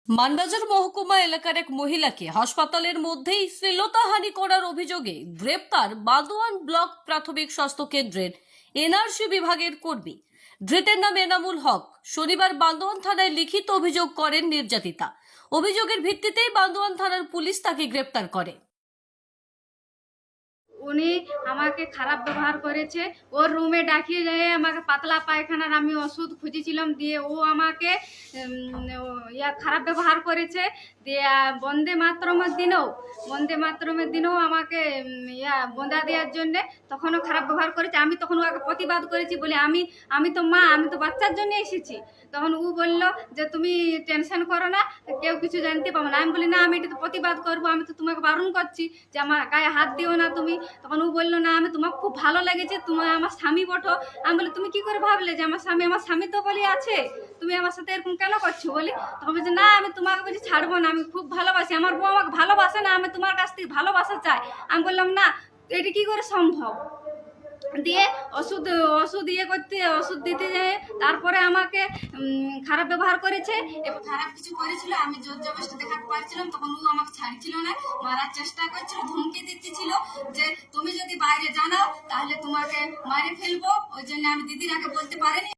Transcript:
মানবাজার মহকুমা এলাকার এক মহিলাকে হাসপাতালের মধ্যেই শ্লীলতাহানি করার অভিযোগে গ্রেপ্তার বান্দোয়ান ব্লক প্রাথমিক স্বাস্থ্য কেন্দ্রের এনআরসি বিভাগের কর্মী। ধৃতের নাম এনামুল হক। শনিবার বান্দোয়ান থানায় লিখিত অভিযোগ করেন নির্যাতিতা। অভিযোগের ভিত্তিতেই বান্দোয়ান থানার পুলিশ তাকে গ্রেপ্তার করে। উনি আমাকে খারাপ ব্যবহার করেছে। ওর রুমে ডাকিয়ে যেয়ে আমাকে পাতলা পায়খানার আমি ওষুধ খুঁজেছিলাম, দিয়ে ও আমাকে খারাপ ব্যবহার করেছে। দিয়ে বন্দে মাতরমের দিনেও আমাকে বন্দা দেওয়ার জন্যে তখনও খারাপ ব্যবহার করেছে। আমি তখন ওকে প্রতিবাদ করেছি, বলে আমি তো মা, আমি তো বাচ্চার জন্য এসেছি। তখন ও বলল যে তুমি টেনশন করো না, কেউ কিছু জানতে পাবো না। আমি বলি না, আমি এটা তো প্রতিবাদ করবো, আমি তো তোমাকে বারণ করছি যে আমার গায়ে হাত দিও না তুমি। তখন ও বললো না, আমি তোমাকে খুব ভালো লেগেছে, তোমার আমার স্বামী বটো। আমি বলি তুমি কি করে ভাবলে যে আমার স্বামী তো বলি আছে, তুমি আমার সাথে এরকম কেন করছো বলি। তখন বলছে না, আমি তোমাকে বলছি ছাড়বো না, আমি খুব ভালোবাসি, আমার বউ আমাকে ভালোবাসে না, আমি তোমার কাছ থেকে ভালোবাসা চাই। আমি বললাম না, এটা কি করে সম্ভব। দিয়ে ওষুধ ওষুধ দিতে যায়, তারপরে আমাকে খারাপ ব্যবহার করেছে এবং খারাপ কিছু করেছিল। আমি জোর জবরদস্তি দেখাতে পারছিলাম, তখন ও আমাকে ছাড়ছিল না, মারার চেষ্টা করছিল, ধমকি দিচ্ছিল যে তুমি যদি বাইরে জানাও তাহলে তোমাকে মারে ফেলবো। ওই জন্য আমি দিদির আগে বলতে পারিনি।